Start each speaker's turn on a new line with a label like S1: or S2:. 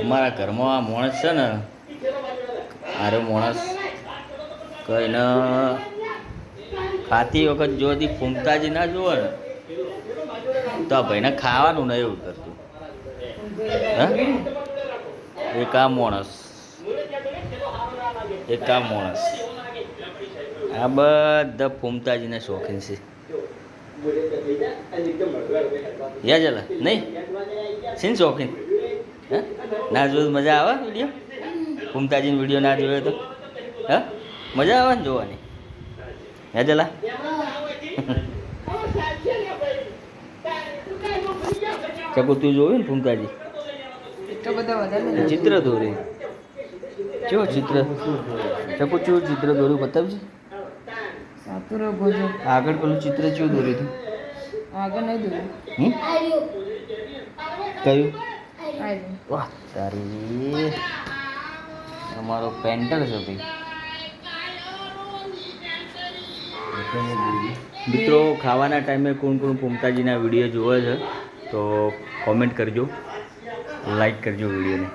S1: અમારા ઘરમાં આ માણસ છે ને, આરો માણસ કઈને ખાતી વખત જોથી ફૂમતાજી ના જુઓ ને તો આ ભાઈને ખાવાનું નહીં એવું કરતું. હા, એક આ માણસ, એક આ માણસ, આ બધા ફૂમતાજીના શોખીન છે. યા ચલા નહીં સીન શોખીન. હા, ના જોયું મજા આવે વિડીયો, ફૂમતાજીનો વિડીયો ના જોયો તો હા મજા આવે ને જોવાની. યા ચલા ચકુ તું જોયું ને ફૂમતાજી ચિત્ર દોરી કેવો ચિત્ર ચકુ કેવું ચિત્ર દોર્યું બતાવજે. આગળ પેલું ચિત્ર કેવું દોર્યું હતું?
S2: આગળ નહીં દોર્યું.
S1: કયું? વાહ તારી, અમારો પેન્ટર છે ભાઈ. મિત્રો ખાવાના ટાઈમે કોણ કોણ ફૂમતાજીના વિડીયો જોવે છે તો કોમેન્ટ કરજો, લાઈક કરજો વિડીયોને.